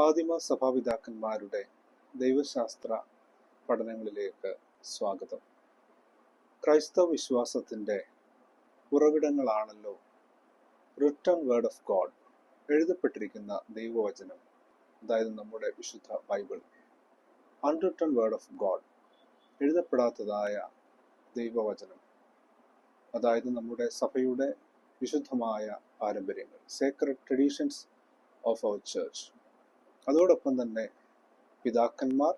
ആദിമ സഭാപിതാക്കന്മാരുടെ ദൈവശാസ്ത്ര പഠനങ്ങളിലേക്ക് സ്വാഗതം. ക്രൈസ്തവ വിശ്വാസത്തിൻ്റെ ഉറവിടങ്ങളാണല്ലോ റിട്ടൺ വേർഡ് ഓഫ് ഗോഡ്, എഴുതപ്പെട്ടിരിക്കുന്ന ദൈവവചനം, അതായത് നമ്മുടെ വിശുദ്ധ Bible. Unwritten word of God, എഴുതപ്പെടാത്തതായ ദൈവവചനം, അതായത് നമ്മുടെ സഭയുടെ വിശുദ്ധമായ പാരമ്പര്യങ്ങൾ, sacred traditions of our church. അതോടൊപ്പം തന്നെ പിതാക്കന്മാർ,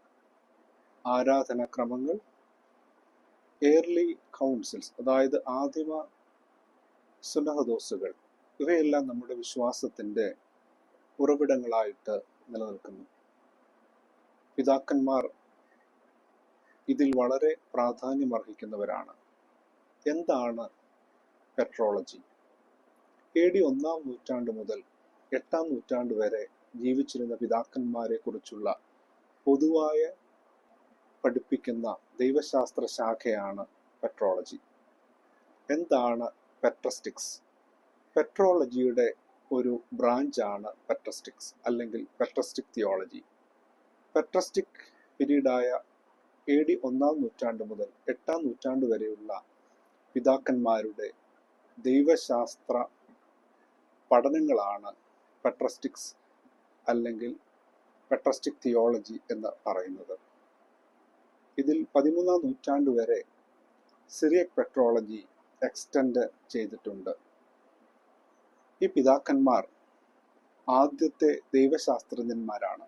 ആരാധനാക്രമങ്ങൾ, എയർലി കൗൺസിൽസ്, അതായത് ആദിമ സുന്നഹദോസുകൾ, ഇവയെല്ലാം നമ്മുടെ വിശ്വാസത്തിൻ്റെ ഉറവിടങ്ങളായിട്ട് നിലനിൽക്കുന്നു. പിതാക്കന്മാർ ഇതിൽ വളരെ പ്രാധാന്യമർഹിക്കുന്നവരാണ്. എന്താണ് പെട്രോളജി? AD 1-ാം നൂറ്റാണ്ട് മുതൽ 8-ാം നൂറ്റാണ്ട് വരെ ജീവിച്ചിരുന്ന പിതാക്കന്മാരെ കുറിച്ചുള്ള പൊതുവായ പഠിപ്പിക്കുന്ന ദൈവശാസ്ത്ര ശാഖയാണ് പെട്രോളജി. എന്താണ് പെട്രസ്റ്റിക്സ്? പെട്രോളജിയുടെ ഒരു ബ്രാഞ്ചാണ് പെട്രസ്റ്റിക്സ്, അല്ലെങ്കിൽ പെട്രസ്റ്റിക് തിയോളജി. പെട്രസ്റ്റിക് പീരീഡായ AD 1-ാം നൂറ്റാണ്ട് മുതൽ 8-ാം നൂറ്റാണ്ട് വരെയുള്ള പിതാക്കന്മാരുടെ ദൈവശാസ്ത്ര പഠനങ്ങളാണ് പെട്രസ്റ്റിക്സ് അല്ലെങ്കിൽ പെട്രസ്റ്റിക് തിയോളജി എന്ന് പറയുന്നത്. ഇതിൽ 13-ാം നൂറ്റാണ്ട് വരെ സിറിയക് പെട്രോളജി എക്സ്റ്റെൻഡ് ചെയ്തിട്ടുണ്ട്. ഈ പിതാക്കന്മാർ ആദ്യത്തെ ദൈവശാസ്ത്രജ്ഞന്മാരാണ്.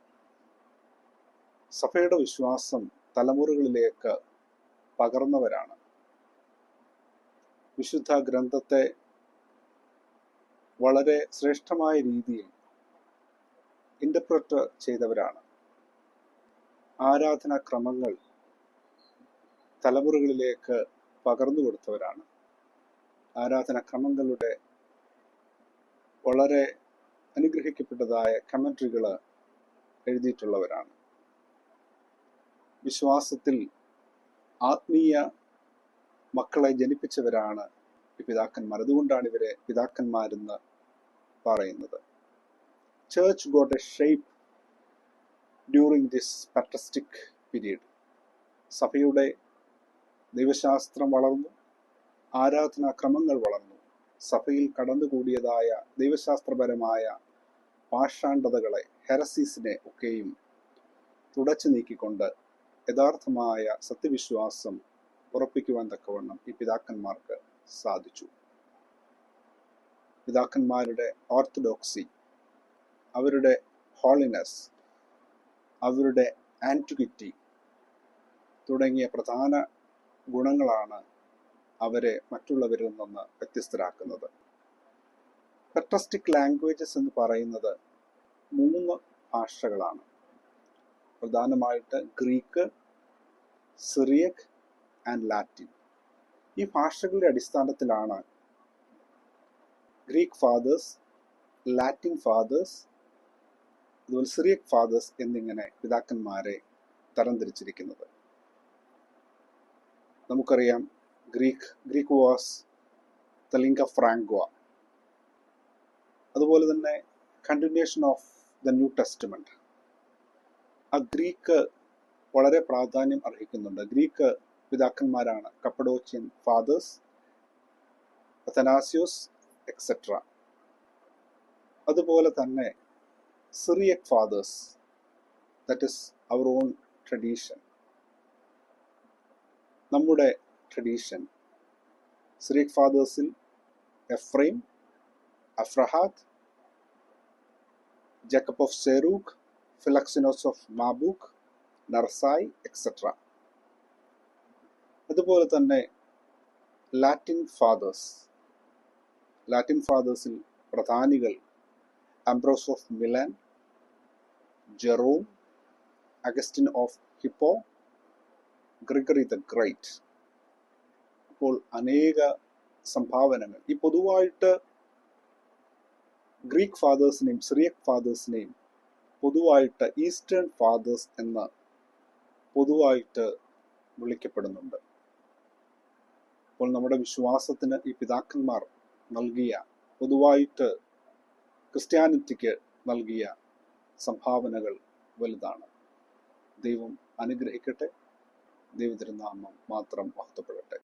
സഭയുടെ വിശ്വാസം തലമുറകളിലേക്ക് പകർന്നവരാണ്. വിശുദ്ധ ഗ്രന്ഥത്തെ വളരെ ശ്രേഷ്ഠമായ രീതിയിൽ ഇന്റർപ്രറ്റ് ചെയ്തവരാണ്. ആരാധനാക്രമങ്ങൾ തലമുറകളിലേക്ക് പകർന്നു കൊടുത്തവരാണ്. ആരാധനാക്രമങ്ങളുടെ വളരെ അനുഗ്രഹിക്കപ്പെട്ടതായ കമന്ററികൾ എഴുതിയിട്ടുള്ളവരാണ്. വിശ്വാസത്തിൽ ആത്മീയ മക്കളെ ജനിപ്പിച്ചവരാണ് ഈ പിതാക്കന്മാർ. അതുകൊണ്ടാണ് ഇവരെ പിതാക്കന്മാരെന്ന് പറയുന്നത്. Church got a shape during this patristic period. സഭയുടെ ദൈവശാസ്ത്രം വളർന്നു, ആരാധനാക്രമങ്ങൾ വളർന്നു. സഭയിൽ കടന്നുകൂടിയതായ ദൈവശാസ്ത്രപരമായ പാഷാണ്ഡതകളെ, ഹെറസീസിനെ ഒക്കെയും തുടച്ചു നീക്കിക്കൊണ്ട് യഥാർത്ഥമായ സത്യവിശ്വാസം ഉറപ്പിക്കുവാൻ തക്കവണ്ണം ഈ പിതാക്കന്മാർക്ക് സാധിച്ചു. പിതാക്കന്മാരുടെ ഓർത്തഡോക്സി, അവരുടെ ഹോളിനെസ്, അവരുടെ ആൻറ്റിക്വിറ്റി തുടങ്ങിയ പ്രധാന ഗുണങ്ങളാണ് അവരെ മറ്റുള്ളവരിൽ നിന്ന് വ്യത്യസ്തരാക്കുന്നത്. പെട്രസ്റ്റിക് ലാംഗ്വേജസ് എന്ന് പറയുന്നത് 3 ഭാഷകളാണ്. പ്രധാനമായിട്ട് ഗ്രീക്ക്, സിറിയക് ആൻഡ് ലാറ്റിൻ. ഈ ഭാഷകളുടെ അടിസ്ഥാനത്തിലാണ് ഗ്രീക്ക് ഫാദേഴ്സ്, ലാറ്റിൻ ഫാദേഴ്സ്, അതുപോലെ സിറിയക് ഫാദേഴ്സ് എന്നിങ്ങനെ പിതാക്കന്മാരെ തരംതിരിച്ചിരിക്കുന്നത്. നമുക്കറിയാം, ഗ്രീക്ക് വാസ് ദ ലിംഗ ഫ്രാങ്ക്വ. അതുപോലെ തന്നെ continuation of the New Testament. ആ ഗ്രീക്ക് വളരെ പ്രാധാന്യം അർഹിക്കുന്നുണ്ട്. ഗ്രീക്ക് പിതാക്കന്മാരാണ് കപ്പഡോച്ചിയൻ ഫാദേഴ്സ്, അഥനാസിയോസ് എക്സെട്ര. അതുപോലെ തന്നെ Syriac fathers, that is our own tradition, നമ്മുടെ ട്രഡീഷൻ. സിറിയക് ഫാദേഴ്സിൽ Ephraim, Aphrahat, Jacob of Serugh, Philoxenos of Mabbug, Narsai etcetera. അതുപോലെ തന്നെ ലാറ്റിൻ ഫാദേഴ്സിൽ പ്രധാനികൾ Ambrose of Milan, Jerome, Augustine of Hippo, Gregory the Great. അപ്പോൾ അനേക സംഭാവനകൾ. ഈ പൊതുവായിട്ട് ഗ്രീക്ക് ഫാദേഴ്സിനെയും സിറിയക് ഫാദേഴ്സിനെയും പൊതുവായിട്ട് ഈസ്റ്റേൺ ഫാദേഴ്സ് എന്ന് പൊതുവായിട്ട് വിളിക്കപ്പെടുന്നുണ്ട്. അപ്പോൾ നമ്മുടെ വിശ്വാസത്തിന് ഈ പിതാക്കന്മാർ നൽകിയ, പൊതുവായിട്ട് ക്രിസ്ത്യാനിറ്റിക്ക് നൽകിയ സംഭാവനകൾ വലുതാണ്. ദൈവം അനുഗ്രഹിക്കട്ടെ. ദൈവത്തിരുനാമം മാത്രം മഹത്വപ്പെടട്ടെ.